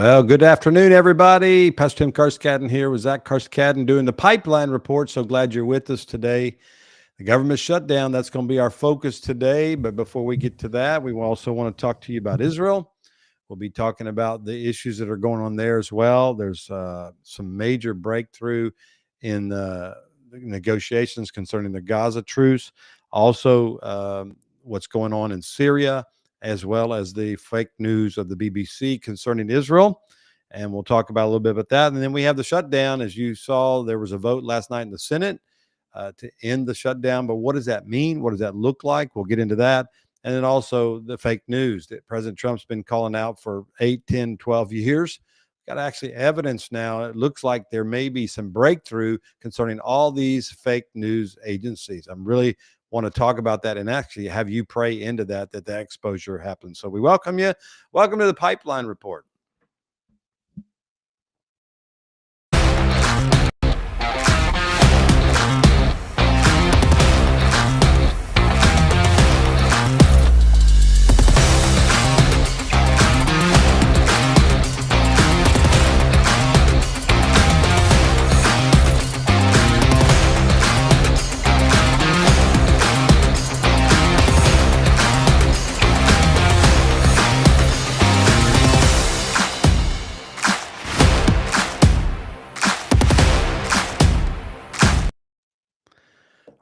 Well, good afternoon, everybody. Pastor Tim Karskadden here with Zach Karskadden doing the Pipeline Report. So glad you're with us today. The government shutdown, that's going to be our focus today. But before we get to that, we also want to talk to you about Israel. We'll be talking about the issues that are going on there as well. There's some major breakthrough in the negotiations concerning the Gaza truce. Also, what's going on in Syria, as well as the fake news of the BBC concerning Israel. And we'll talk about a little bit about that. And then we have the shutdown. As you saw, there was a vote last night in the Senate to end the shutdown. But what does that mean? What does that look like? We'll get into that. And then also the fake news that President Trump's been calling out for 8, 10, 12 years. Got actually evidence now. It looks like there may be some breakthrough concerning all these fake news agencies. I'm really want to talk about that and actually have you pray into that exposure happens. So we welcome you. Welcome to the Pipeline Report.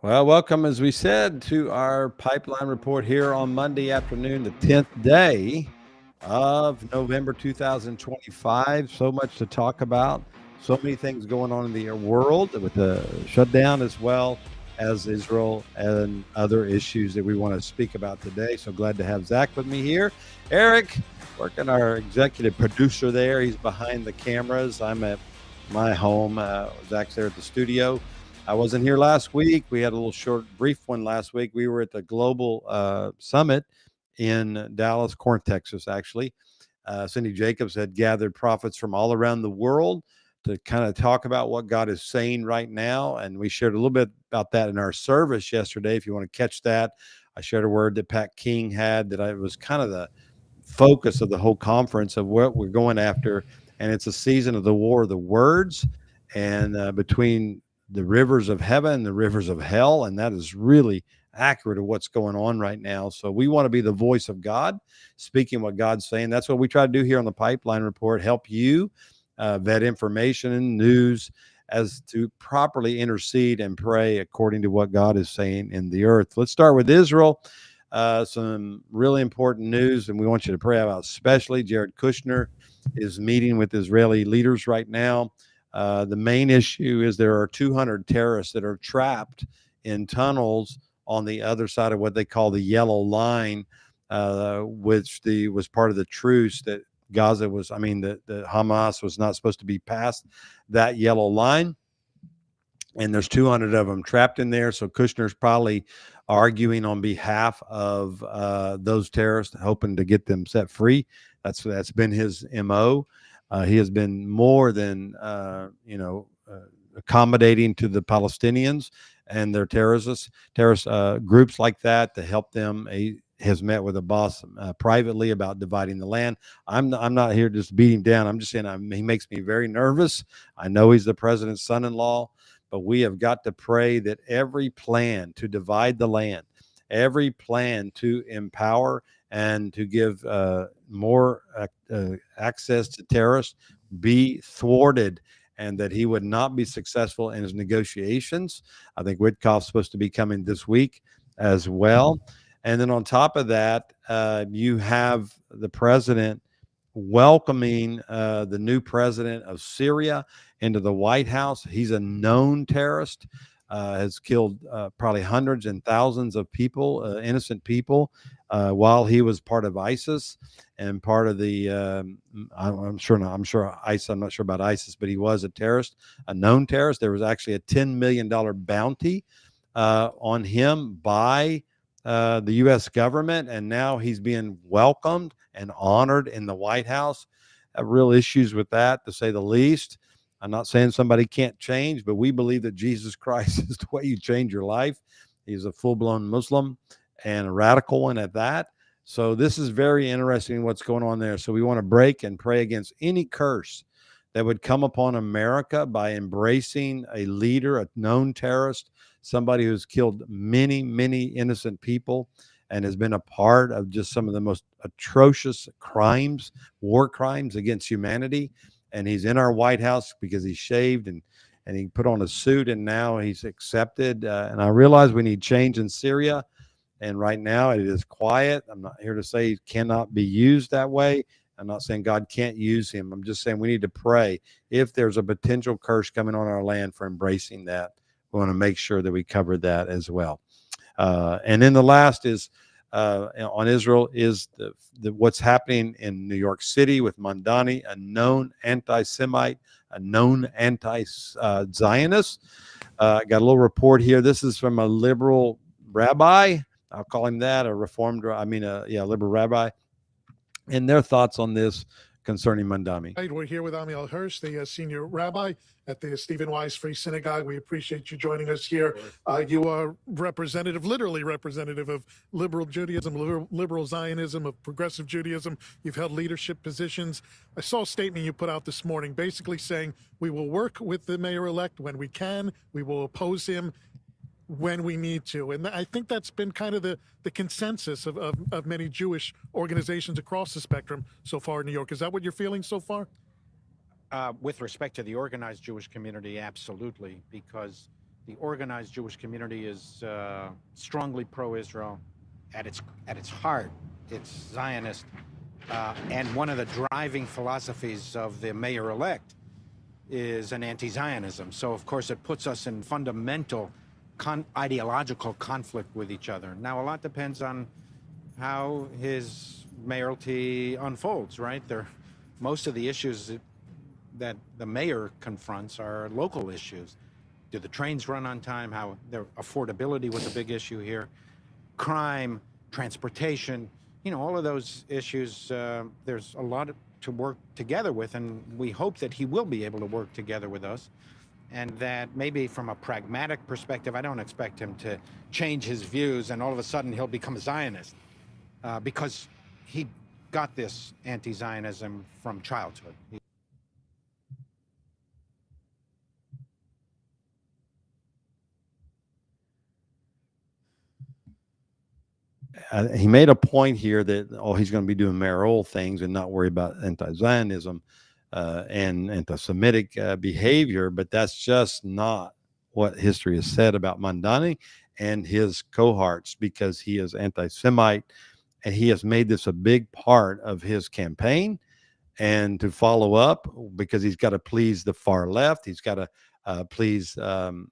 Well, welcome, as we said, to our Pipeline Report here on Monday afternoon, the 10th day of November 2025. So much to talk about. So many things going on in the world with the shutdown, as well as Israel and other issues that we want to speak about today. So glad to have Zach with me here. Eric, working our executive producer there. He's behind the cameras. I'm at my home. Zach's there at the studio. I wasn't here last week. We had a little short, brief one last week. We were at the Global Summit in Dallas, Corinth, Texas, actually. Cindy Jacobs had gathered prophets from all around the world to kind of talk about what God is saying right now. And we shared a little bit about that in our service yesterday. If you want to catch that, I shared a word that Pat King had that was kind of the focus of the whole conference of what we're going after. And it's a season of the war of the words, and between the rivers of heaven and the rivers of hell. And that is really accurate of what's going on right now. So we want to be the voice of God, speaking what God's saying. That's what we try to do here on the Pipeline Report, help you vet information and news as to properly intercede and pray according to what God is saying in the earth. Let's start with Israel. Some really important news, and we want you to pray about, especially Jared Kushner is meeting with Israeli leaders right now. The main issue is there are 200 terrorists that are trapped in tunnels on the other side of what they call the yellow line, which was part of the truce that Gaza was, that Hamas was not supposed to be past that yellow line. And there's 200 of them trapped in there. So Kushner's probably arguing on behalf of those terrorists, hoping to get them set free. That's been his MO. He has been more than, accommodating to the Palestinians and their terrorist groups like that to help them. He has met with a boss privately about dividing the land. I'm not here just beat him down. I'm just saying he makes me very nervous. I know he's the president's son-in-law, but we have got to pray that every plan to divide the land, every plan to empower and to give more access to terrorists be thwarted, and that he would not be successful in his negotiations. I think Witkoff's supposed to be coming this week as well. And then on top of that, you have the president welcoming the new president of Syria into the White House. He's a known terrorist, has killed probably hundreds and thousands of people, innocent people, while he was part of ISIS and part of the, I'm sure ISIS, I'm not sure about ISIS, but he was a terrorist, a known terrorist. There was actually a $10 million bounty on him by the U.S. government, and now he's being welcomed and honored in the White House. Have real issues with that, to say the least. I'm not saying somebody can't change, but we believe that Jesus Christ is the way you change your life. He's a full-blown Muslim and a radical one at that. So this is very interesting what's going on there. So we want to break and pray against any curse that would come upon America by embracing a leader, a known terrorist, somebody who's killed many, many innocent people and has been a part of just some of the most atrocious crimes, war crimes against humanity. And he's in our White House because he shaved and he put on a suit, and now he's accepted. And I realize we need change in Syria. And right now it is quiet. I'm not here to say he cannot be used that way. I'm not saying God can't use him. I'm just saying we need to pray if there's a potential curse coming on our land for embracing that. We want to make sure that we cover that as well. And then the last is on Israel is the what's happening in New York City with Mandani, a known anti-Semite, a known anti-Zionist. Got a little report here. This is from a liberal rabbi. I'll call him that, a reformed, liberal rabbi, and their thoughts on this concerning Mandami. Right, we're here with Amiel Hirsch, the senior rabbi at the Stephen Wise Free Synagogue. We appreciate you joining us here. You are literally representative of liberal Judaism, liberal Zionism, of progressive Judaism. You've held leadership positions. I saw a statement you put out this morning basically saying we will work with the mayor-elect when we can. We will oppose him when we need to. And I think that's been kind of the consensus of many Jewish organizations across the spectrum so far in New York. Is that what you're feeling so far? With respect to the organized Jewish community, absolutely, because the organized Jewish community is strongly pro-Israel. At its heart, it's Zionist. And one of the driving philosophies of the mayor-elect is an anti-Zionism. So, of course, it puts us in fundamental ideological conflict with each other. Now, a lot depends on how his mayoralty unfolds, right? Most of the issues that the mayor confronts are local issues. Do the trains run on time? How their affordability was a big issue here. Crime, transportation, all of those issues, there's a lot to work together with, and we hope that he will be able to work together with us. And that maybe from a pragmatic perspective, I don't expect him to change his views and all of a sudden he'll become a Zionist because he got this anti-Zionism from childhood. He made a point here that, he's going to be doing mayoral things and not worry about anti-Zionism and anti-Semitic behavior, but that's just not what history has said about Mandani and his cohorts, because he is anti-Semite and he has made this a big part of his campaign. And to follow up, because he's got to please the far left, he's got to please the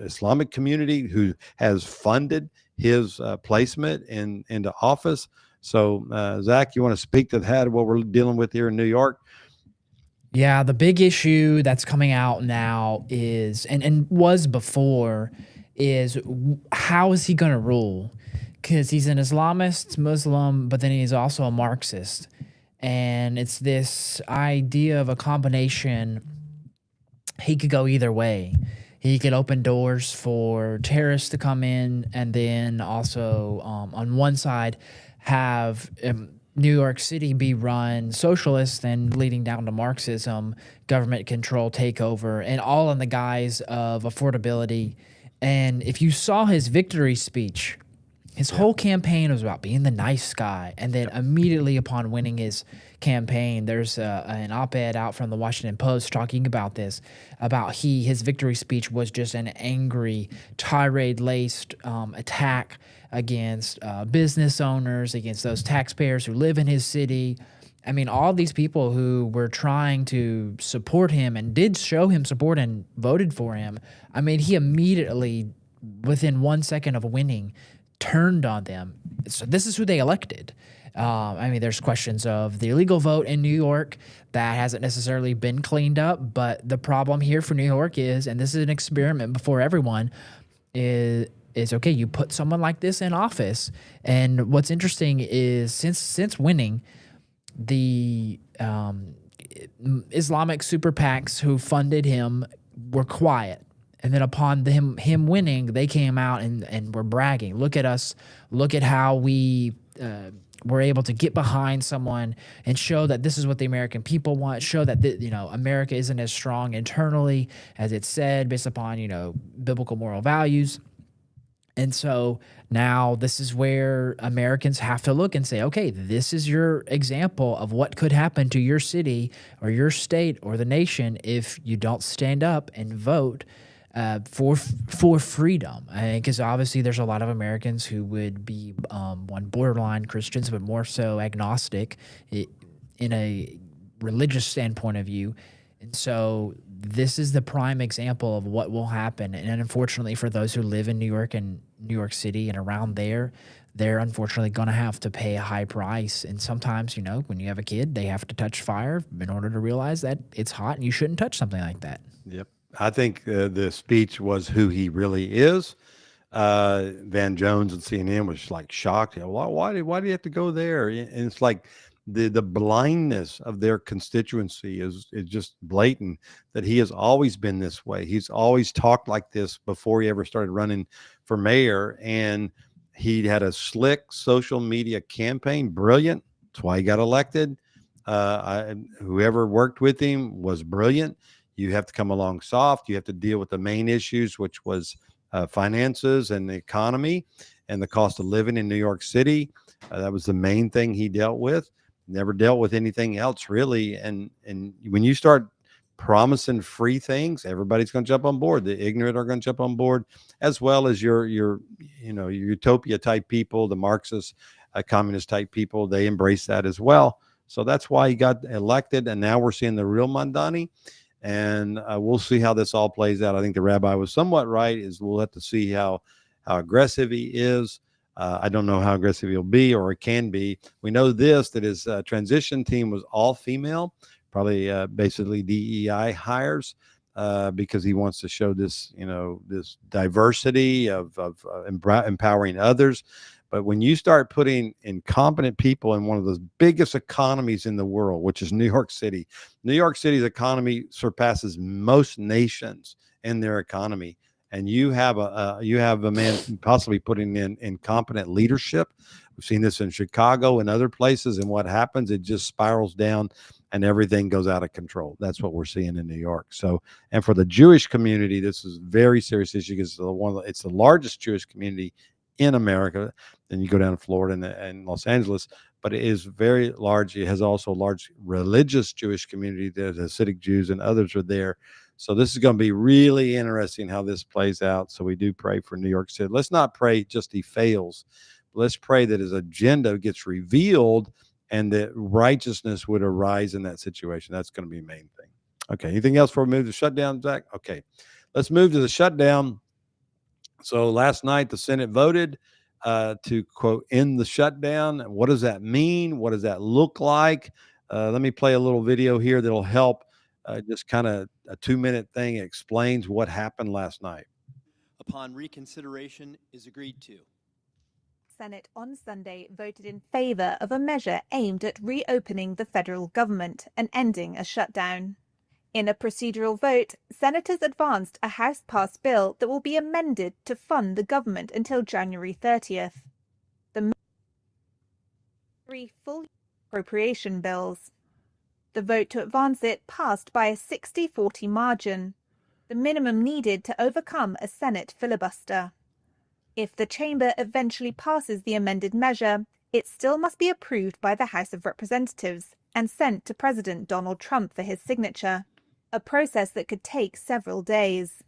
Islamic community who has funded his placement into office. So, Zach, you want to speak to that, what we're dealing with here in New York? Yeah, the big issue that's coming out now is, and was before, is how is he going to rule? Because he's an Islamist Muslim, but then he's also a Marxist. And it's this idea of a combination. He could go either way. He could open doors for terrorists to come in, and then also on one side have New York City be run socialist and leading down to Marxism, government control, takeover, and all in the guise of affordability. And if you saw his victory speech, his whole campaign was about being the nice guy. And then immediately upon winning his campaign, there's an op-ed out from the Washington Post talking about this, about his victory speech was just an angry, tirade-laced attack against business owners, against those taxpayers who live in his city. I mean, all these people who were trying to support him and did show him support and voted for him. I mean, he immediately, within 1 second of winning, turned on them. So this is who they elected. I mean, there's questions of the illegal vote in New York that hasn't necessarily been cleaned up, but the problem here for New York is, and this is an experiment before everyone, is okay, you put someone like this in office, and what's interesting is since winning, the Islamic super PACs who funded him were quiet. And then upon him winning, they came out and were bragging. Look at us. Look at how we were able to get behind someone and show that this is what the American people want. Show that America isn't as strong internally as it's said, based upon biblical moral values. And so now this is where Americans have to look and say, okay, this is your example of what could happen to your city or your state or the nation if you don't stand up and vote for freedom. Because obviously there's a lot of Americans who would be borderline Christians, but more so agnostic in a religious standpoint of view. And so this is the prime example of what will happen. And unfortunately, for those who live in New York and New York City and around there, they're unfortunately going to have to pay a high price. And sometimes, when you have a kid, they have to touch fire in order to realize that it's hot and you shouldn't touch something like that. Yep. I think the speech was who he really is. Van Jones and CNN was like shocked. Why do you have to go there? And it's like the blindness of their constituency is just blatant, that he has always been this way. He's always talked like this before he ever started running for mayor. And he had a slick social media campaign. Brilliant. That's why he got elected. Whoever worked with him was brilliant. You have to come along soft. You have to deal with the main issues, which was finances and the economy and the cost of living in New York City. That was the main thing he dealt with. Never dealt with anything else, really. And when you start promising free things, everybody's going to jump on board. The ignorant are going to jump on board, as well as your utopia type people, the Marxist, communist type people. They embrace that as well. So that's why he got elected. And now we're seeing the real Mandani. And we'll see how this all plays out. I think the rabbi was somewhat right. We'll have to see how aggressive he is. I don't know how aggressive he'll be or it can be. We know that his transition team was all female, probably basically DEI hires, because he wants to show this, this diversity of empowering others. But when you start putting incompetent people in one of the biggest economies in the world, which is New York City, New York City's economy surpasses most nations in their economy. And you have a man possibly putting in incompetent leadership. We've seen this in Chicago and other places. And what happens, it just spirals down and everything goes out of control. That's what we're seeing in New York. So, and for the Jewish community, this is a very serious issue because it's the largest Jewish community in America. Then you go down to Florida and Los Angeles, but it is very large. It has also a large religious Jewish community. There's Hasidic Jews and others are there. So this is going to be really interesting how this plays out. So we do pray for New York City. Let's not pray just he fails. Let's pray that his agenda gets revealed and that righteousness would arise in that situation. That's going to be the main thing. Okay. Anything else before we move to shutdown, Zach? Okay. Let's move to the shutdown. So last night, the Senate voted to, quote, end the shutdown. What does that mean? What does that look like? Let me play a little video here that'll help. Just kind of a 2-minute thing. It explains what happened last night. Upon reconsideration is agreed to. Senate on Sunday voted in favor of a measure aimed at reopening the federal government and ending a shutdown. In a procedural vote, senators advanced a House-passed bill that will be amended to fund the government until January 30th. The 3 full appropriation bills. The vote to advance it passed by a 60-40 margin, the minimum needed to overcome a Senate filibuster. If the chamber eventually passes the amended measure, it still must be approved by the House of Representatives and sent to President Donald Trump for his signature, a process that could take several days.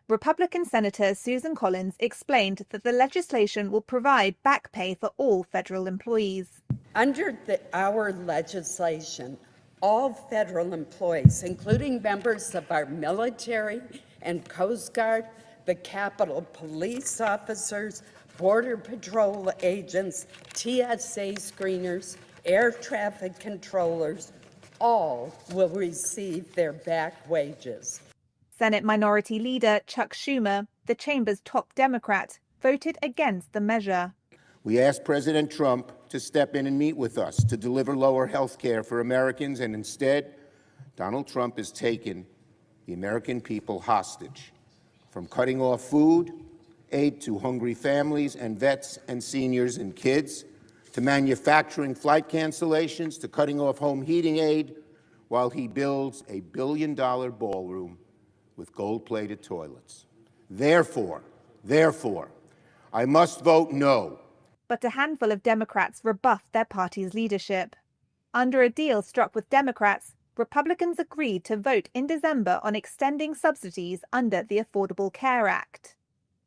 Republican Senator Susan Collins explained that the legislation will provide back pay for all federal employees. Under our legislation, all federal employees, including members of our military and Coast Guard, the Capitol Police officers, Border Patrol agents, TSA screeners, air traffic controllers, all will receive their back wages. Senate Minority Leader Chuck Schumer, the chamber's top Democrat, voted against the measure. We asked President Trump to step in and meet with us to deliver lower health care for Americans, and instead, Donald Trump has taken the American people hostage from cutting off food, aid to hungry families and vets and seniors and kids, to manufacturing flight cancellations, to cutting off home heating aid, while he builds a billion-dollar ballroom with gold-plated toilets. Therefore, I must vote no. But a handful of Democrats rebuffed their party's leadership. Under a deal struck with Democrats, Republicans agreed to vote in December on extending subsidies under the Affordable Care Act.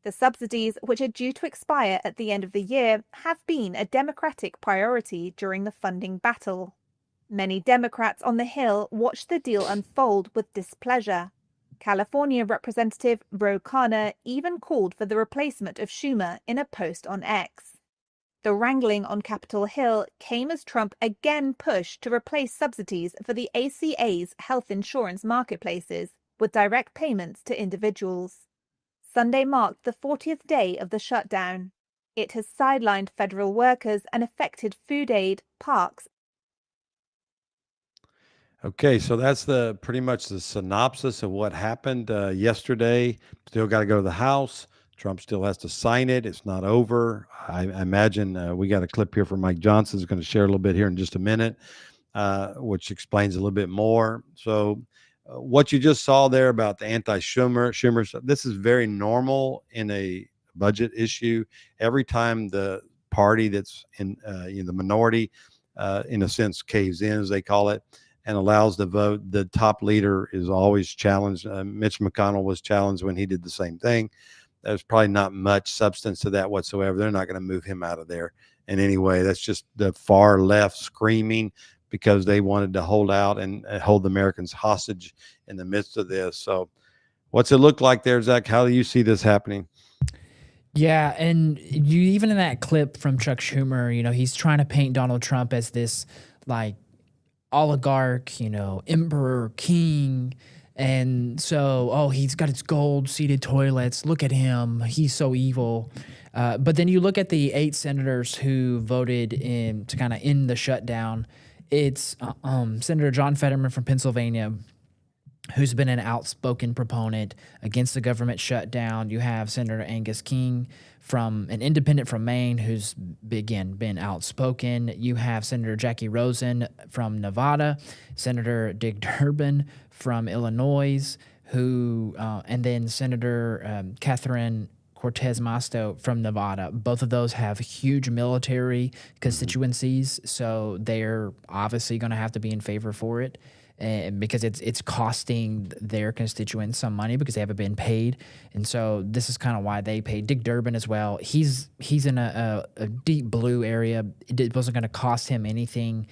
The subsidies, which are due to expire at the end of the year, have been a Democratic priority during the funding battle. Many Democrats on the Hill watched the deal unfold with displeasure. California Representative Ro Khanna even called for the replacement of Schumer in a post on X. The wrangling on Capitol Hill came as Trump again pushed to replace subsidies for the ACA's health insurance marketplaces with direct payments to individuals. Sunday marked the 40th day of the shutdown. It has sidelined federal workers and affected food aid, parks. Okay, so that's pretty much the synopsis of what happened yesterday. Still got to go to the House. Trump still has to sign it. It's not over. I imagine we got a clip here from Mike Johnson, who's going to share a little bit here in just a minute, which explains a little bit more. So what you just saw there about the anti-Schumer stuff, this is very normal in a budget issue. Every time the party that's in the minority, in a sense, caves in, as they call it, and allows the vote, the top leader is always challenged. Mitch McConnell was challenged when he did the same thing. There's probably not much substance to that whatsoever. They're not going to move him out of there in any way. That's just the far left screaming because they wanted to hold out and hold the Americans hostage in the midst of this. So what's it look like there, Zach? How do you see this happening? Yeah, and you even in that clip from Chuck Schumer, he's trying to paint Donald Trump as this like oligarch, emperor, king. And so, he's got his gold seated toilets. Look at him. He's so evil. But then you look at the 8 senators who voted in to kind of end the shutdown. It's Senator John Fetterman from Pennsylvania, who's been an outspoken proponent against the government shutdown. You have Senator Angus King, from an independent from Maine, who's again been outspoken. You have Senator Jackie Rosen from Nevada, Senator Dick Durbin from Illinois, and then Senator Catherine Cortez Masto from Nevada. Both of those have huge military constituencies, so they're obviously going to have to be in favor for it. Because it's costing their constituents some money because they haven't been paid, and so this is kind of why they paid. Dick Durbin as well. He's in a deep blue area. It wasn't going to cost him anything.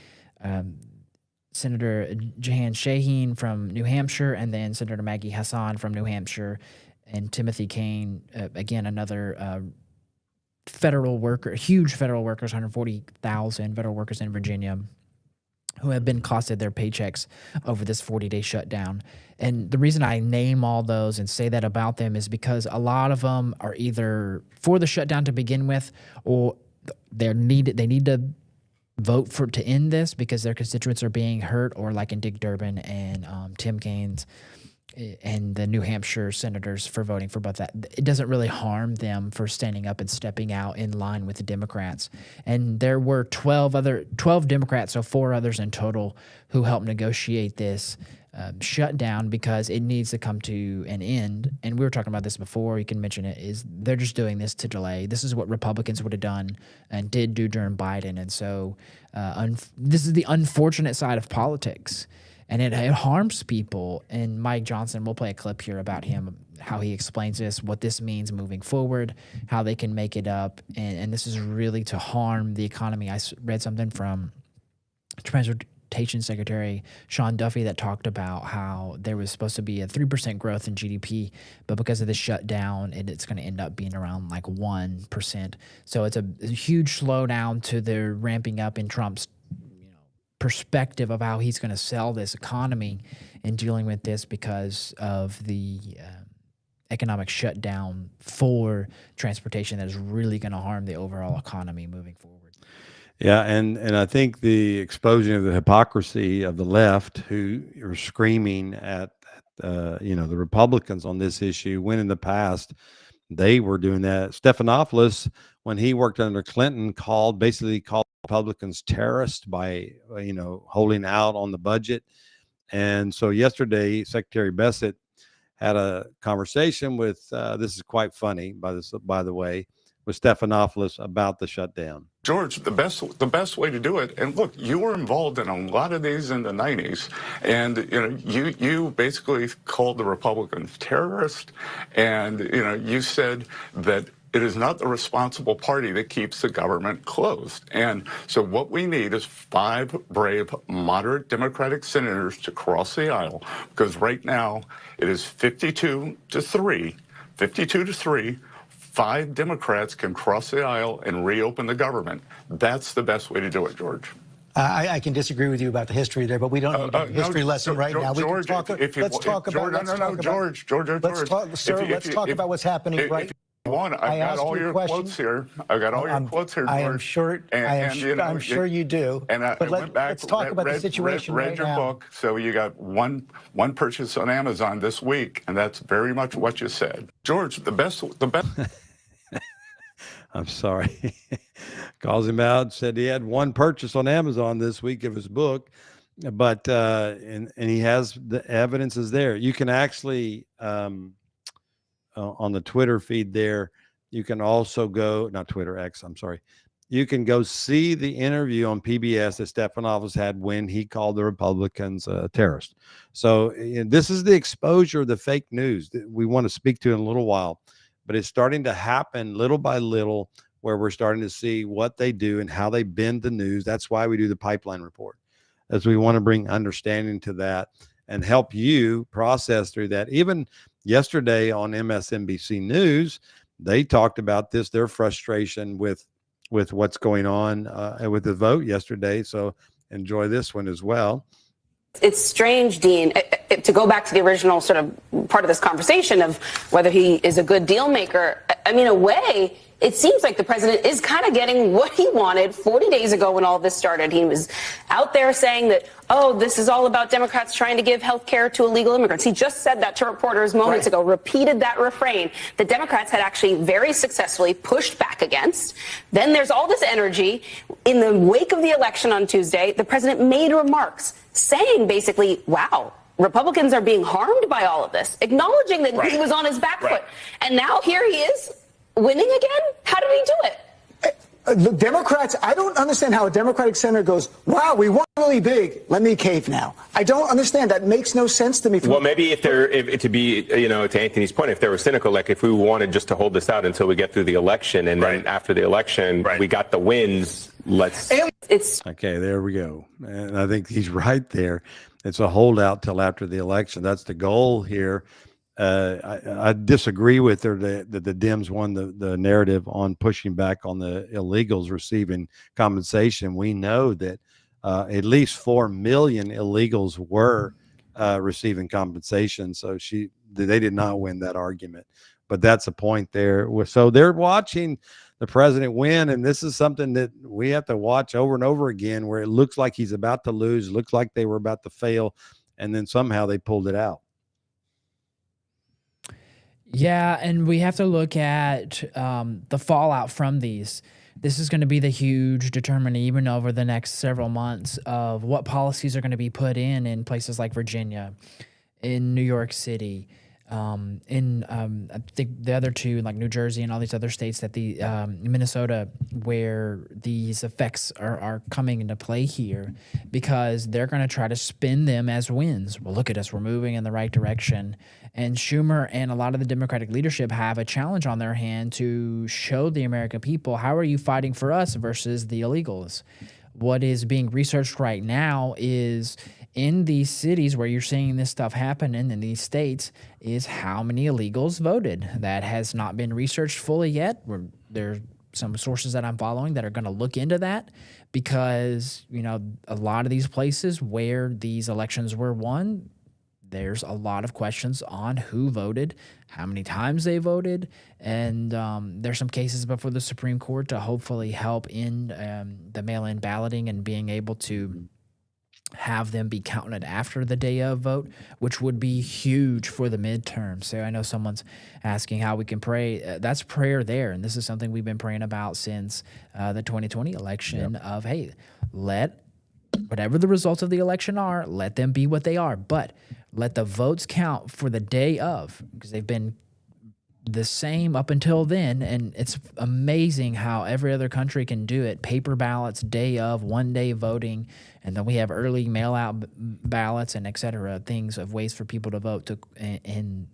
Senator Jehan Shaheen from New Hampshire, and then Senator Maggie Hassan from New Hampshire, and Timothy Kane, again another federal worker, huge federal workers, 140,000 federal workers in Virginia, who have been costed their paychecks over this 40-day shutdown. And the reason I name all those and say that about them is because a lot of them are either for the shutdown to begin with, or they need to vote to end this because their constituents are being hurt, or like in Dick Durbin and Tim Kane's and the New Hampshire senators for voting for both that. It doesn't really harm them for standing up and stepping out in line with the Democrats. And there were 12 Democrats, so 4 others in total, who helped negotiate this shutdown because it needs to come to an end. And we were talking about this before, you can mention it, is they're just doing this to delay. This is what Republicans would have done and did do during Biden. And so this is the unfortunate side of politics. And it harms people. And Mike Johnson, we'll play a clip here about him, how he explains this, what this means moving forward, how they can make it up. And this is really to harm the economy. I read something from Transportation Secretary Sean Duffy that talked about how there was supposed to be a 3% growth in GDP, but because of the shutdown, it's going to end up being around like 1%. So it's a huge slowdown to the ramping up in Trump's perspective of how he's going to sell this economy and dealing with this because of the economic shutdown for transportation that is really going to harm the overall economy moving forward. Yeah, and I think the exposure of the hypocrisy of the left, who are screaming at the Republicans on this issue, when in the past they were doing that. Stephanopoulos, when he worked under Clinton, basically called Republicans terrorists by holding out on the budget. And so yesterday, Secretary Bassett had a conversation with this is quite funny, by the way, with Stephanopoulos about the shutdown. George, the best way to do it, and look, you were involved in a lot of these in the 90s, and you basically called the Republicans terrorists, and you said that it is not the responsible party that keeps the government closed. And so what we need is 5 brave, moderate Democratic senators to cross the aisle, because right now it is 52 to 3. 5 Democrats can cross the aisle and reopen the government. That's the best way to do it, George. I can disagree with you about the history there, but we don't need a history lesson right now. George, let's talk about what's happening right now. I've got all your quotes here. George. I'm sure you do. And I went back, let's talk about the situation read your book. So you got one purchase on Amazon this week, and that's very much what you said. George, the best. I'm sorry. Calls him out, said he had one purchase on Amazon this week of his book, but and he has the evidence is there. You can actually on the Twitter feed there, you can also go, not Twitter, X, I'm sorry. You can go see the interview on PBS that Stephanopoulos had when he called the Republicans terrorists. So this is the exposure of the fake news that we want to speak to in a little while, but it's starting to happen little by little where we're starting to see what they do and how they bend the news. That's why we do the pipeline report, as we want to bring understanding to that and help you process through that. Even yesterday on MSNBC News, they talked about this, their frustration with what's going on with the vote yesterday. So enjoy this one as well. It's strange, Dean, to go back to the original sort of part of this conversation of whether he is a good deal maker. I mean, in a way, it seems like the president is kind of getting what he wanted 40 days ago when all this started. He was out there saying that, oh, this is all about Democrats trying to give health care to illegal immigrants. He just said that to reporters moments ago, repeated that refrain that Democrats had actually very successfully pushed back against. Then there's all this energy. In the wake of the election on Tuesday, the president made remarks saying basically, wow, Republicans are being harmed by all of this, acknowledging that he was on his back foot. And now here he is winning again? How did he do it? The Democrats, I don't understand how a Democratic senator goes, wow, we won really big. Let me cave now. I don't understand. That makes no sense to me. Well, maybe to Anthony's point, if they were cynical, like if we wanted just to hold this out until we get through the election, and then after the election, we got the wins, Okay, there we go. And I think he's right there. It's a holdout till after the election. That's the goal here. I disagree with her that the Dems won the narrative on pushing back on the illegals receiving compensation. We know that at least 4 million illegals were receiving compensation. So they did not win that argument. But that's a point there. So they're watching the president win, and this is something that we have to watch over and over again, where it looks like he's about to lose, looks like they were about to fail, and then somehow they pulled it out. Yeah, and we have to look at the fallout from these. This is going to be the huge determinant, even over the next several months, of what policies are going to be put in places like Virginia, in New York City, I think the other two, like New Jersey and all these other states that Minnesota, where these effects are coming into play here, because they're going to try to spin them as wins. Well, look at us, we're moving in the right direction. And Schumer and a lot of the Democratic leadership have a challenge on their hand to show the American people, how are you fighting for us versus the illegals? What is being researched right now is, in these cities where you're seeing this stuff happening in these states, is how many illegals voted. That has not been researched fully yet. There's some sources that I'm following that are going to look into that, because, a lot of these places where these elections were won, there's a lot of questions on who voted, how many times they voted, and there's some cases before the Supreme Court to hopefully help in the mail-in balloting and being able to have them be counted after the day of vote, which would be huge for the midterm. So I know someone's asking how we can pray. That's prayer there. And this is something we've been praying about since the 2020 election of, hey, let whatever the results of the election are, let them be what they are. But let the votes count for the day of, because they've been the same up until then, and it's amazing how every other country can do it. Paper ballots, day of, 1 day voting, and then we have early mail-out ballots and et cetera, things of ways for people to vote to, in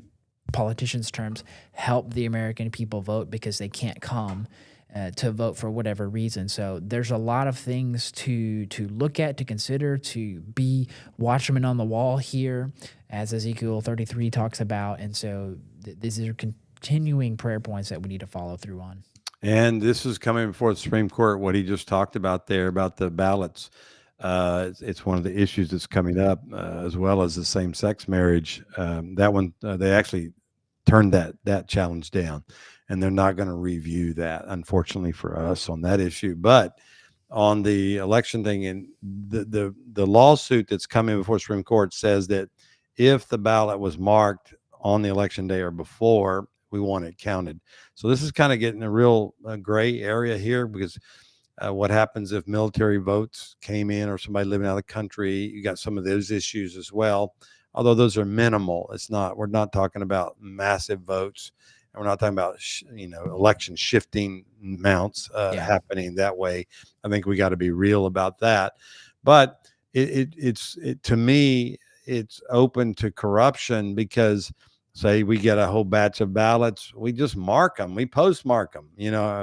politicians' terms, help the American people vote because they can't come to vote for whatever reason. So there's a lot of things to look at, to consider, to be watchman on the wall here, as Ezekiel 33 talks about. And so these are continuing prayer points that we need to follow through on. And this is coming before the Supreme Court, what he just talked about there about the ballots. It's one of the issues that's coming up, as well as the same-sex marriage. That one, they actually turned that challenge down, and they're not going to review that, unfortunately for us, on that issue. But on the election thing, and the lawsuit that's coming before the Supreme Court says that if the ballot was marked on the election day or before, we want it counted. So this is kind of getting a real gray area here, because what happens if military votes came in, or somebody living out of the country? You got some of those issues as well, although those are minimal. We're not talking about massive votes, and we're not talking about election shifting amounts happening that way. I think we got to be real about that. But it's to me, it's open to corruption, because say we get a whole batch of ballots, we just mark them, we postmark them,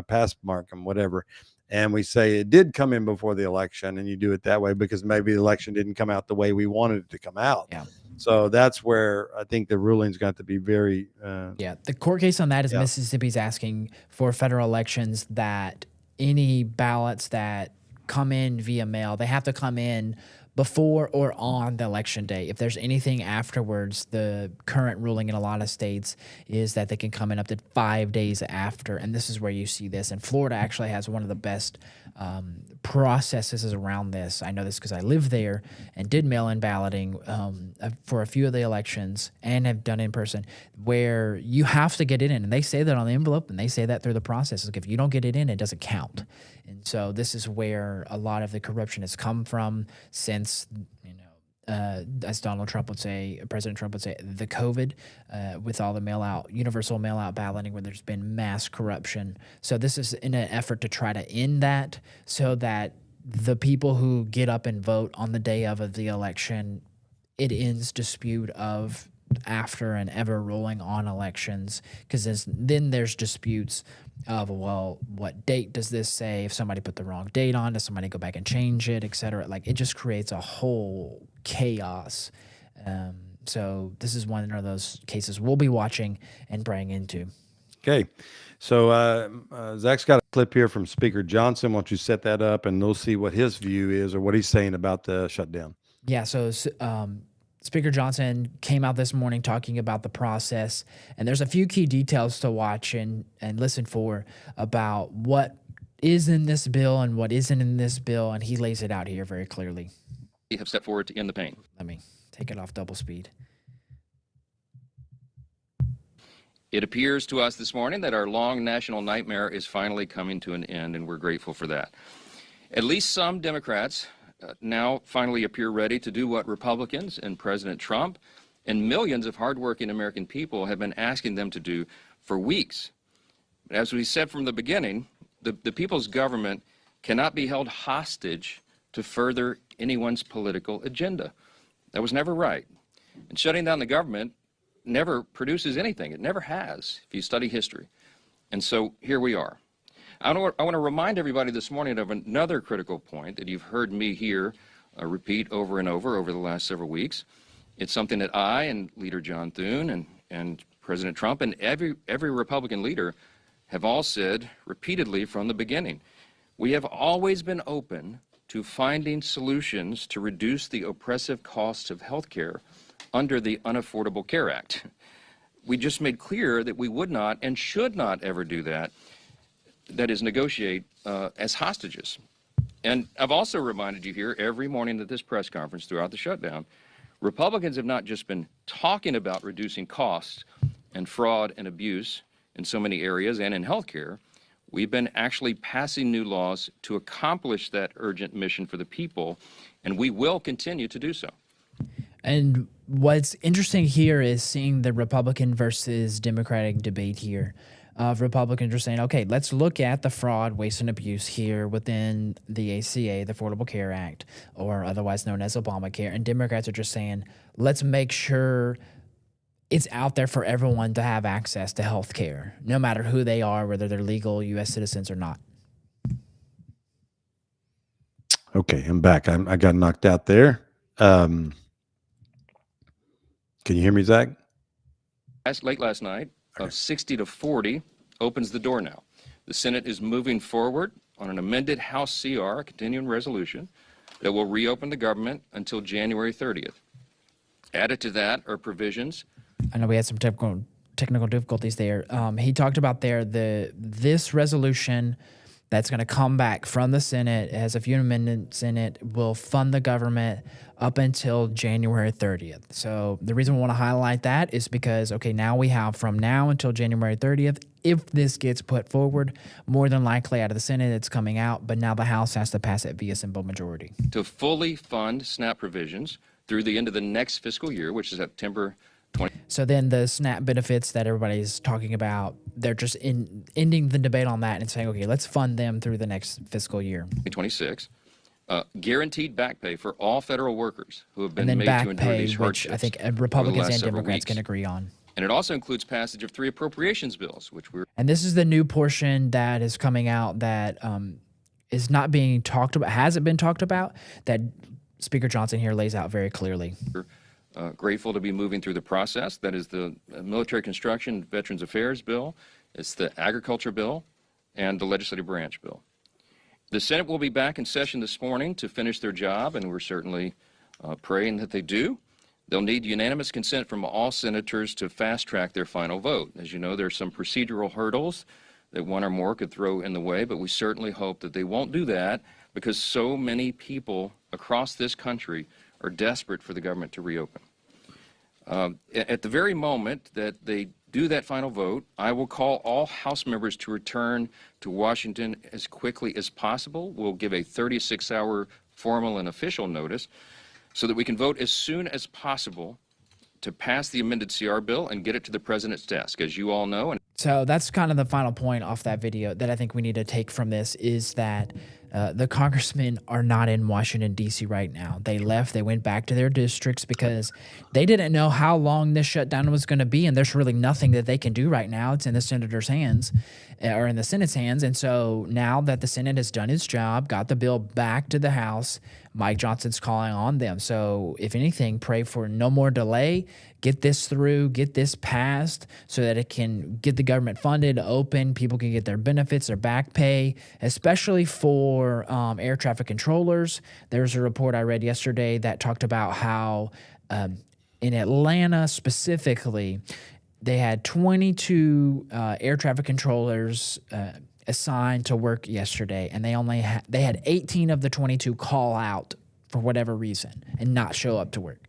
pass mark them, whatever, and we say it did come in before the election, and you do it that way because maybe the election didn't come out the way we wanted it to come out. Yeah. So that's where I think the ruling's got to be very the court case on that is Mississippi's asking for federal elections that any ballots that come in via mail, they have to come in before or on the election day. If there's anything afterwards, the current ruling in a lot of states is that they can come in up to 5 days after. And this is where you see this. And Florida actually has one of the best processes around this. I know this because I live there and did mail-in balloting for a few of the elections, and have done in person, where you have to get it in. And they say that on the envelope, and they say that through the process. Like, if you don't get it in, it doesn't count. And so this is where a lot of the corruption has come from since, as Donald Trump would say, President Trump would say, the COVID, with all the universal mail-out balloting, where there's been mass corruption. So this is in an effort to try to end that, so that the people who get up and vote on the day of the election, it ends dispute of after and ever rolling on elections, because then there's disputes of, well, what date does this say? If somebody put the wrong date on, does somebody go back and change it, et cetera? Like, it just creates a whole chaos. So this is one of those cases we'll be watching and praying into. Okay. So Zach's got a clip here from Speaker Johnson. Why don't you set that up, and we'll see what his view is, or what he's saying about the shutdown. Yeah, so Speaker Johnson came out this morning talking about the process, and there's a few key details to watch and listen for about what is in this bill and what isn't in this bill, and he lays it out here very clearly. We have stepped forward to end the pain. Let me take it off double speed. It appears to us this morning that our long national nightmare is finally coming to an end, and we're grateful for that. At least some Democrats now finally appear ready to do what Republicans and President Trump and millions of hardworking American people have been asking them to do for weeks. As we said from the beginning, the people's government cannot be held hostage to further anyone's political agenda. That was never right. And shutting down the government never produces anything. It never has, if you study history. And so here we are. I want to remind everybody this morning of another critical point that you've heard me here repeat over and over the last several weeks. It's something that I and Leader John Thune and President Trump and every Republican leader have all said repeatedly from the beginning. We have always been open to finding solutions to reduce the oppressive costs of health care under the Unaffordable Care Act. We just made clear that we would not and should not ever do that. That is, negotiate as hostages. And I've also reminded you here every morning at this press conference throughout the shutdown, Republicans have not just been talking about reducing costs and fraud and abuse in so many areas and in healthcare. We've been actually passing new laws to accomplish that urgent mission for the people, and we will continue to do so. And what's interesting here is seeing the Republican versus Democratic debate here. Republicans are saying, okay, let's look at the fraud, waste, and abuse here within the ACA, the Affordable Care Act, or otherwise known as Obamacare. And Democrats are just saying, let's make sure it's out there for everyone to have access to health care, no matter who they are, whether they're legal U.S. citizens or not. Okay, I'm back. I got knocked out there. Can you hear me, Zach? Late last night, of 60 to 40 opens the door now. The Senate is moving forward on an amended House CR, a continuing resolution, that will reopen the government until January 30th. Added to that are provisions. I know we had some technical difficulties there. He talked about this resolution that's going to come back from the Senate. It has a few amendments in it, will fund the government up until January 30th. So the reason we want to highlight that is because, okay, now we have from now until January 30th. If this gets put forward, more than likely out of the Senate, it's coming out, but now the House has to pass it via simple majority. To fully fund SNAP provisions through the end of the next fiscal year, which is September 20. So then the SNAP benefits that everybody's talking about, they're just ending the debate on that and saying, okay, let's fund them through the next fiscal year. 2026. Guaranteed back pay for all federal workers who have been and then made back to endure pay, these which hardships. I think Republicans and several Democrats weeks. can agree on. And it also includes passage of 3 appropriations bills, which we're. And this is the new portion that is coming out that is not being talked about, hasn't been talked about, that Speaker Johnson here lays out very clearly. Grateful to be moving through the process. That is the Military Construction Veterans Affairs bill, it's the Agriculture bill, and the Legislative Branch bill. The Senate will be back in session this morning to finish their job, and we're certainly praying that they do. They'll need unanimous consent from all senators to fast-track their final vote. As you know, there are some procedural hurdles that one or more could throw in the way, but we certainly hope that they won't do that because so many people across this country are desperate for the government to reopen. At the very moment that they do that final vote, I will call all House members to return to Washington as quickly as possible. We'll give a 36-hour formal and official notice so that we can vote as soon as possible to pass the amended CR bill and get it to the president's desk, as you all know. So that's kind of the final point off that video that I think we need to take from this is that the congressmen are not in Washington, D.C. right now. They left. They went back to their districts because they didn't know how long this shutdown was going to be, and there's really nothing that they can do right now. It's in the senator's hands or in the Senate's hands. And so now that the Senate has done its job, got the bill back to the House, Mike Johnson's calling on them. So if anything, pray for no more delay. Get this through, get this passed so that it can get the government funded, open, people can get their benefits, their back pay, especially for air traffic controllers. There's a report I read yesterday that talked about how in Atlanta specifically, they had 22 air traffic controllers assigned to work yesterday, and they had 18 of the 22 call out for whatever reason and not show up to work.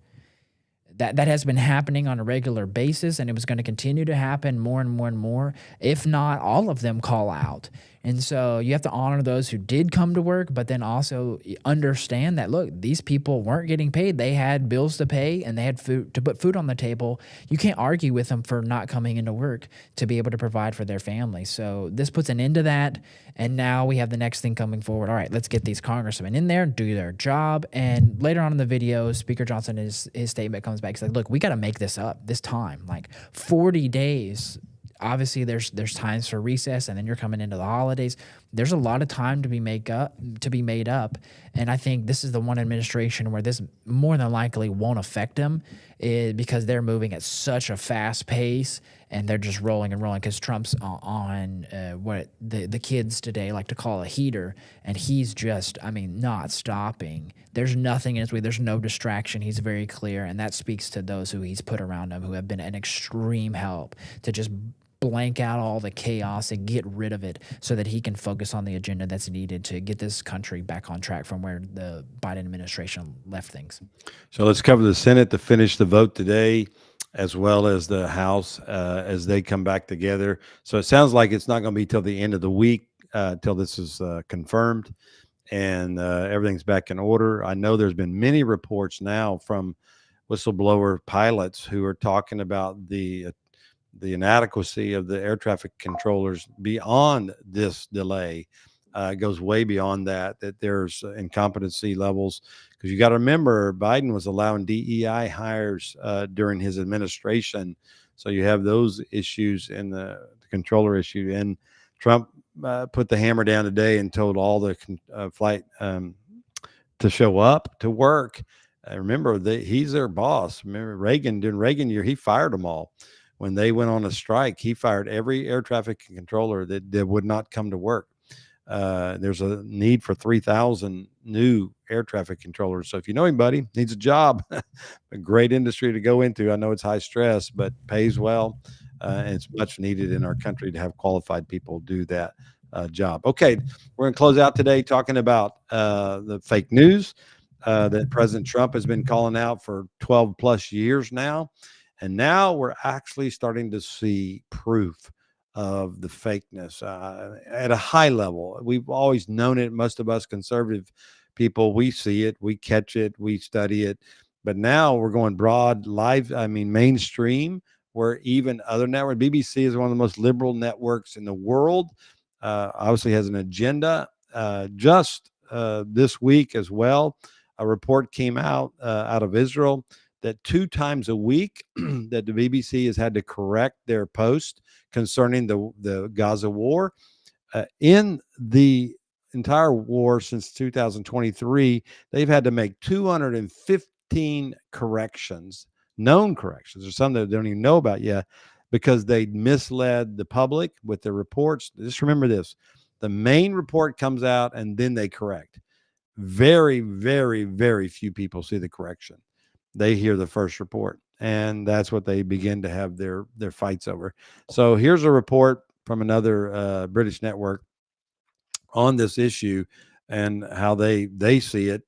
That has been happening on a regular basis, and it was going to continue to happen more and more and more, if not all of them call out. And so you have to honor those who did come to work, but then also understand that, look, these people weren't getting paid. They had bills to pay, and they had food to put food on the table. You can't argue with them for not coming into work to be able to provide for their family. So this puts an end to that, and now we have the next thing coming forward. All right, let's get these congressmen in there, do their job. And later on in the video, Speaker Johnson, his statement comes back. He's like, look, we got to make this up this time. Like 40 days. Obviously, there's times for recess, and then you're coming into the holidays. There's a lot of time to be made up, and I think this is the one administration where this more than likely won't affect them, because they're moving at such a fast pace, and they're just rolling and rolling. Because Trump's on what the kids today like to call a heater, and he's just, not stopping. There's nothing in his way. There's no distraction. He's very clear, and that speaks to those who he's put around him, who have been an extreme help to just blank out all the chaos and get rid of it so that he can focus on the agenda that's needed to get this country back on track from where the Biden administration left things. So let's cover the Senate to finish the vote today, as well as the House as they come back together. So it sounds like it's not going to be till the end of the week till this is confirmed and everything's back in order. I know there's been many reports now from whistleblower pilots who are talking about the inadequacy of the air traffic controllers beyond this delay. It goes way beyond that there's incompetency levels, because you got to remember Biden was allowing DEI hires during his administration. So you have those issues in the controller issue, and Trump put the hammer down today and told all the flight to show up to work. Remember, he's their boss. Remember during Reagan year, he fired them all. When they went on a strike, he fired every air traffic controller that would not come to work. There's a need for 3,000 new air traffic controllers. So if you know anybody needs a job, a great industry to go into. I know it's high stress, but pays well. And it's much needed in our country to have qualified people do that job. Okay, we're going to close out today talking about the fake news that President Trump has been calling out for 12 plus years now. And now we're actually starting to see proof of the fakeness at a high level. We've always known it. Most of us conservative people, we see it, we catch it, we study it. But now we're going broad, live, mainstream, where even other networks, BBC is one of the most liberal networks in the world, obviously has an agenda. Just this week as well, a report came out of Israel that 2 times a week that the BBC has had to correct their post concerning the Gaza war. In the entire war since 2023, they've had to make 215 corrections, known corrections, or some that they don't even know about yet, because they misled the public with their reports. Just remember this: the main report comes out and then they correct. Very, very, very few people see the correction. They hear the first report, and that's what they begin to have their fights over. So here's a report from another British network on this issue and how they see it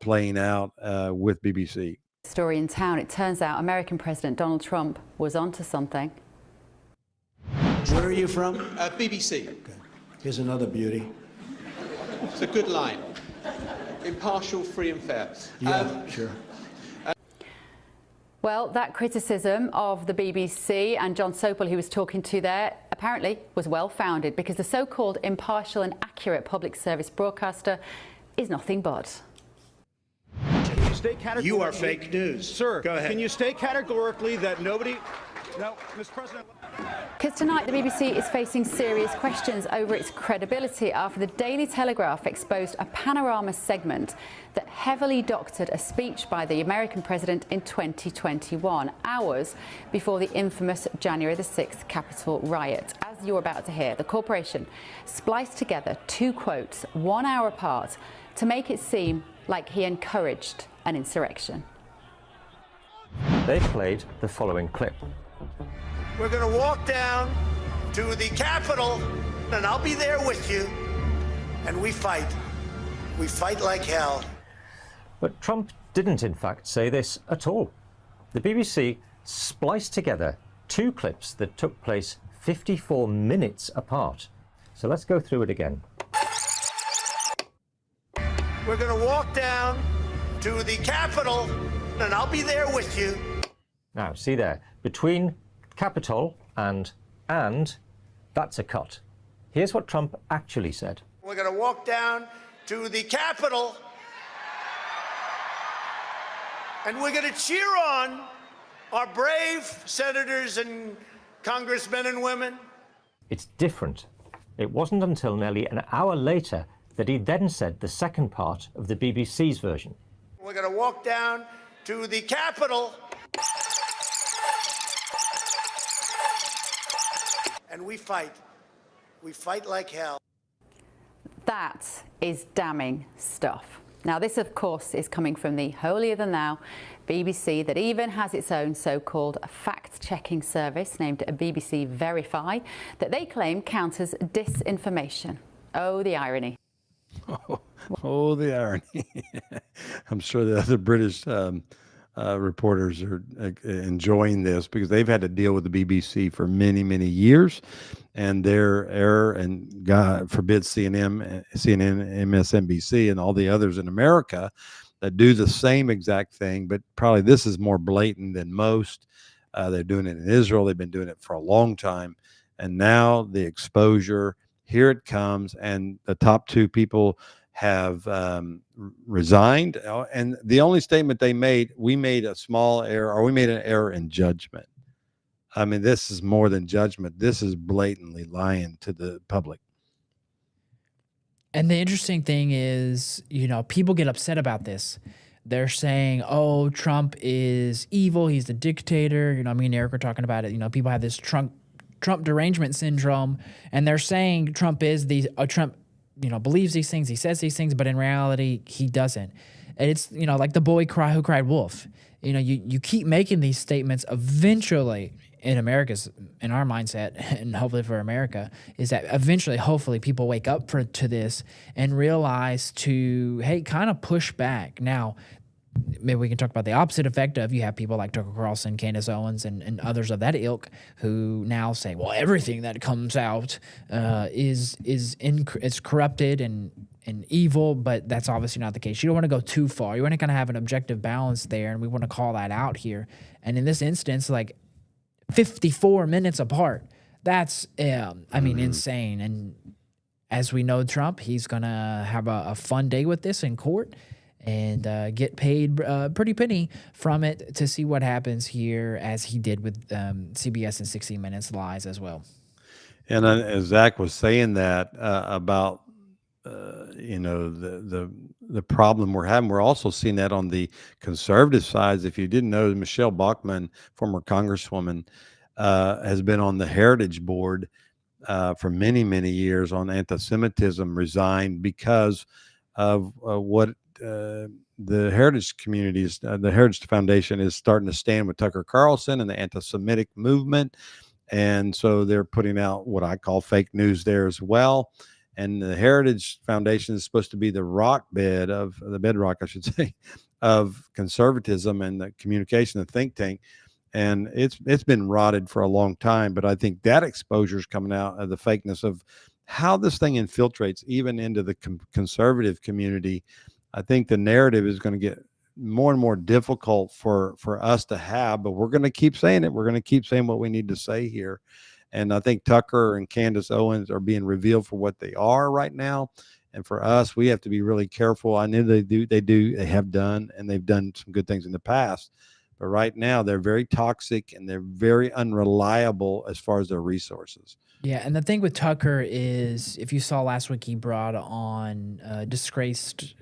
playing out with BBC. Story in town. It turns out American President Donald Trump was onto something. Where are you from? BBC. Okay. Here's another beauty. It's a good line. Impartial, free and fair. Yeah, sure. Well, that criticism of the BBC and John Sopel, who was talking to there, apparently was well-founded, because the so-called impartial and accurate public service broadcaster is nothing but. You are fake news. Sir, go ahead. Can you state categorically that nobody... No, Mr. President... Because tonight the BBC is facing serious questions over its credibility after the Daily Telegraph exposed a panorama segment that heavily doctored a speech by the American president in 2021, hours before the infamous January the 6th Capitol riot. As you're about to hear, the corporation spliced together 2 quotes 1 hour apart to make it seem like he encouraged an insurrection. They played the following clip. We're going to walk down to the Capitol, and I'll be there with you, and we fight. We fight like hell. But Trump didn't, in fact, say this at all. The BBC spliced together 2 clips that took place 54 minutes apart. So let's go through it again. We're going to walk down to the Capitol, and I'll be there with you. Now, see there, between Capitol and, that's a cut. Here's what Trump actually said. We're going to walk down to the Capitol, and we're going to cheer on our brave senators and congressmen and women. It's different. It wasn't until nearly an hour later that he then said the second part of the BBC's version. We're going to walk down to the Capitol, and we fight. We fight like hell. That is damning stuff. Now, this, of course, is coming from the holier-than-thou BBC that even has its own so-called fact-checking service named BBC Verify that they claim counters disinformation. Oh, the irony. Oh, the irony. I'm sure the other British reporters are enjoying this because they've had to deal with the BBC for many, many years, and their error, and God forbid CNN, MSNBC, and all the others in America that do the same exact thing, but probably this is more blatant than most. They're doing it in Israel. They've been doing it for a long time, and now the exposure, here it comes, and the top two people have resigned, and the only statement they made, we made a small error, or we made an error in judgment. I mean, this is more than judgment. This is blatantly lying to the public. And the interesting thing is, you know, people get upset about this. They're saying, oh, Trump is evil. He's the dictator. You know, me and Eric were talking about it. You know, people have this Trump derangement syndrome, and they're saying Trump is Trump, you know, believes these things. He says these things, but in reality, he doesn't. And it's, you know, like the boy who cried wolf. You know, you keep making these statements. Eventually, in our mindset, and hopefully for America, is that eventually, hopefully, people wake up to this and realize to, hey, kind of push back. Now, maybe we can talk about the opposite effect of you have people like Tucker Carlson, Candace Owens, and others of that ilk who now say, well, everything that comes out is corrupted and evil, but that's obviously not the case. You don't want to go too far. You want to kind of have an objective balance there, and we want to call that out here. And in this instance, like 54 minutes apart, that's, insane. And as we know Trump, he's going to have a fun day with this in court and get paid pretty penny from it to see what happens here, as he did with CBS and 60 Minutes lies as well. And as Zach was saying that about the problem we're having, we're also seeing that on the conservative sides. If you didn't know, Michelle Bachmann, former congresswoman, has been on the Heritage Board for many, many years on anti-Semitism, resigned because of what the Heritage communities, the Heritage Foundation is starting to stand with Tucker Carlson and the anti-Semitic movement. And so they're putting out what I call fake news there as well. And the Heritage Foundation is supposed to be the bedrock, I should say, of conservatism and the communication, the think tank. And it's been rotted for a long time. But I think that exposure is coming out of the fakeness of how this thing infiltrates even into the conservative community. I think the narrative is going to get more and more difficult for us to have, but we're going to keep saying it. We're going to keep saying what we need to say here. And I think Tucker and Candace Owens are being revealed for what they are right now. And for us, we have to be really careful. I know they have done, and they've done some good things in the past. But right now, they're very toxic and they're very unreliable as far as their resources. Yeah, and the thing with Tucker is, if you saw last week, he brought on disgraced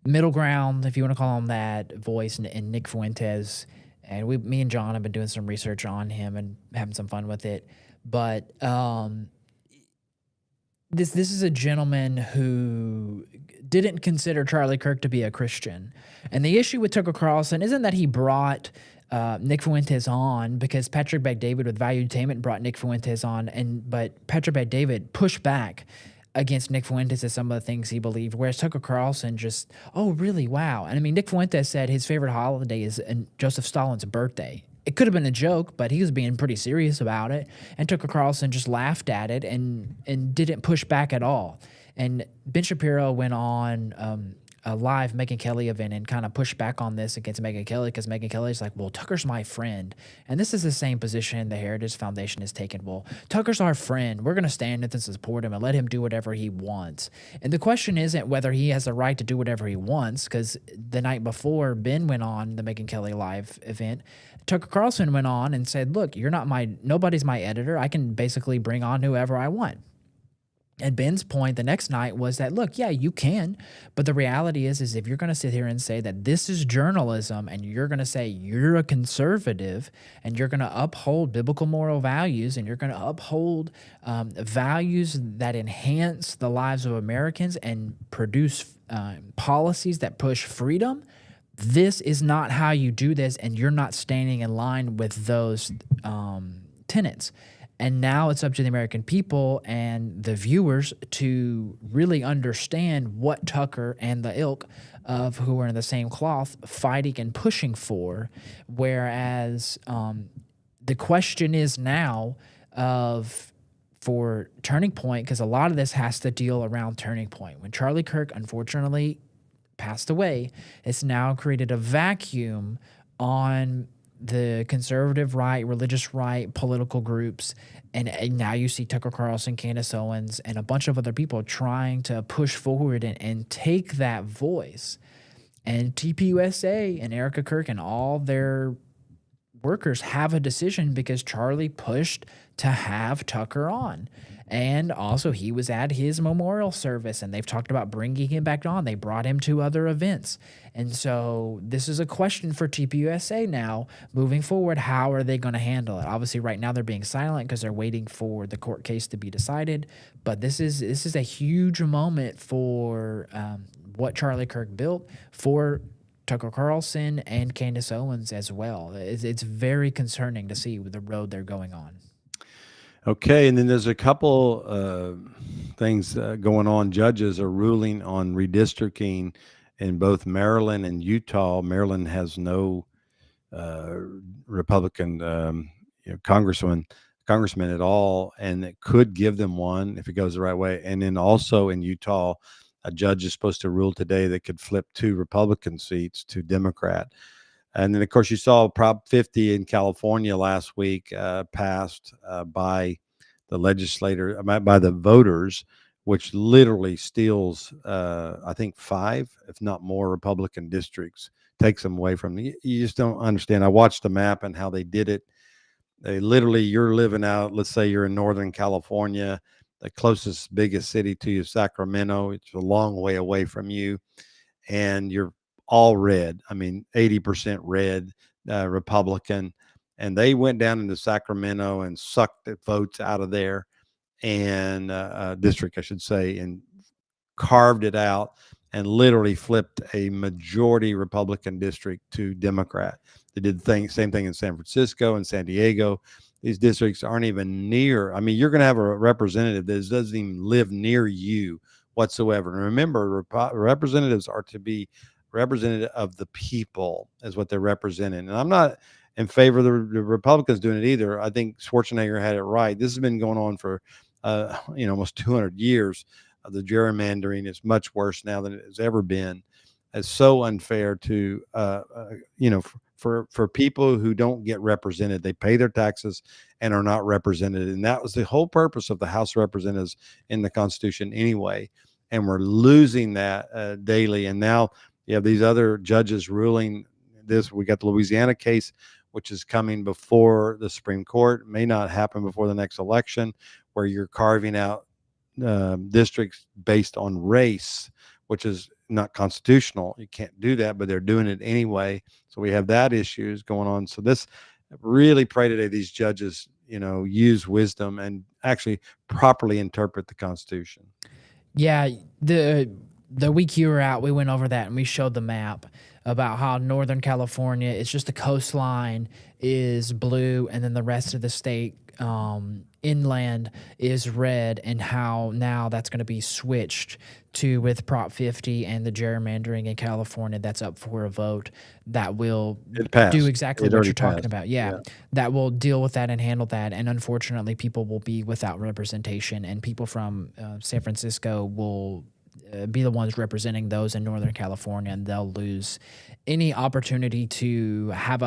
middle ground, if you want to call him that, voice, and Nick Fuentes. And me and John have been doing some research on him and having some fun with it. But this is a gentleman who didn't consider Charlie Kirk to be a Christian. And the issue with Tucker Carlson isn't that he brought Nick Fuentes on, because Patrick Bet-David with Valuetainment brought Nick Fuentes on, but Patrick Bet-David pushed back against Nick Fuentes as some of the things he believed, whereas Tucker Carlson just, oh, really? Wow. And I mean, Nick Fuentes said his favorite holiday is Joseph Stalin's birthday. It could have been a joke, but he was being pretty serious about it. And Tucker Carlson just laughed at it and didn't push back at all. And Ben Shapiro went on a live Megyn Kelly event and kind of pushed back on this against Megyn Kelly, because Megyn Kelly's like, well, Tucker's my friend. And this is the same position the Heritage Foundation has taken. Well, Tucker's our friend. We're going to stand and support him and let him do whatever he wants. And the question isn't whether he has the right to do whatever he wants, because the night before Ben went on the Megyn Kelly live event, Tucker Carlson went on and said, look, nobody's my editor. I can basically bring on whoever I want. And Ben's point the next night was that, look, yeah, you can, but the reality is if you're going to sit here and say that this is journalism and you're going to say you're a conservative and you're going to uphold biblical moral values and you're going to uphold values that enhance the lives of Americans and produce policies that push freedom, this is not how you do this, and you're not standing in line with those tenets. And now it's up to the American people and the viewers to really understand what Tucker and the ilk of who are in the same cloth fighting and pushing for. Whereas the question is now for Turning Point, because a lot of this has to deal around Turning Point. When Charlie Kirk unfortunately passed away, it's now created a vacuum on the conservative right, religious right, political groups, and now you see Tucker Carlson, Candace Owens, and a bunch of other people trying to push forward and take that voice. And TPUSA and Erica Kirk and all their workers have a decision because Charlie pushed to have Tucker on. And also, he was at his memorial service, and they've talked about bringing him back on. They brought him to other events. And so this is a question for TPUSA now, moving forward. How are they going to handle it? Obviously, right now they're being silent because they're waiting for the court case to be decided. But this is a huge moment for what Charlie Kirk built, for Tucker Carlson and Candace Owens as well. It's very concerning to see the road they're going on. Okay, and then there's a couple things going on. Judges are ruling on redistricting in both Maryland and Utah. Maryland has no Republican congressman at all, and it could give them one if it goes the right way. And then also in Utah, a judge is supposed to rule today that could flip 2 Republican seats to Democrat. And then, of course, you saw Prop 50 in California last week passed by the legislator, by the voters, which literally steals, I think, 5, if not more, Republican districts, takes them away from them. You just don't understand. I watched the map and how they did it. They literally, you're living out, let's say you're in Northern California, the closest, biggest city to you, Sacramento. It's a long way away from you, and you're all red. I mean, 80% red, Republican. And they went down into Sacramento and sucked the votes out of there, and district, I should say, and carved it out and literally flipped a majority Republican district to Democrat. They did the same thing in San Francisco and San Diego. These districts aren't even near. I mean, you're going to have a representative that doesn't even live near you whatsoever. And remember, representatives are to be representative of the people, is what they're representing. And I'm not in favor of the Republicans doing it either. I think Schwarzenegger had it right. This has been going on for almost 200 years. The gerrymandering is much worse now than it has ever been. It's so unfair to for people who don't get represented. They pay their taxes and are not represented, and that was the whole purpose of the House of Representatives in the Constitution anyway. And we're losing that daily. And now you have these other judges ruling this. We got the Louisiana case, which is coming before the Supreme Court. It may not happen before the next election, where you're carving out districts based on race, which is not constitutional. You can't do that, but they're doing it anyway. So we have that issues going on. So this, really pray today these judges, use wisdom and actually properly interpret the Constitution. Yeah, the week you were out, we went over that and we showed the map about how Northern California, it's just the coastline is blue, and then the rest of the state inland is red, and how now that's going to be switched to with Prop 50 and the gerrymandering in California that's up for a vote that will do exactly what you're talking about. Yeah, that will deal with that and handle that. And unfortunately, people will be without representation, and people from San Francisco will be the ones representing those in Northern California, and they'll lose any opportunity to have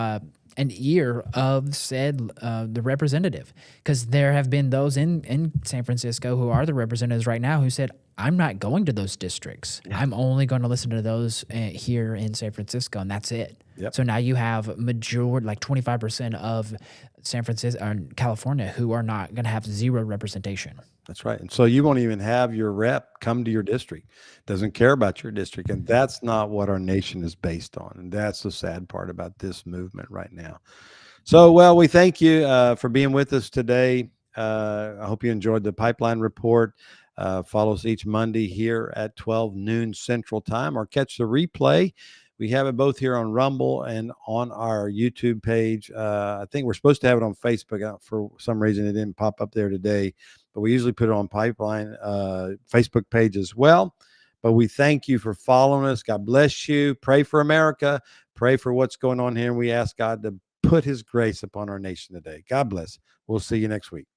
an ear of said the representative, because there have been those in San Francisco who are the representatives right now who said, I'm not going to those districts. I'm only going to listen to those here in San Francisco, and that's it. Yep. So now you have majority, like 25% of San Francisco and California who are not going to have zero representation. That's right. And so you won't even have your rep come to your district, doesn't care about your district. And that's not what our nation is based on. And that's the sad part about this movement right now. So, well, we thank you for being with us today. I hope you enjoyed the Pipeline Report. Follow us each Monday here at 12 noon Central Time, or catch the replay. We have it both here on Rumble and on our YouTube page. I think we're supposed to have it on Facebook. For some reason, it didn't pop up there today, but we usually put it on Pipeline Facebook page as well. But we thank you for following us. God bless you. Pray for America. Pray for what's going on here. And we ask God to put his grace upon our nation today. God bless. We'll see you next week.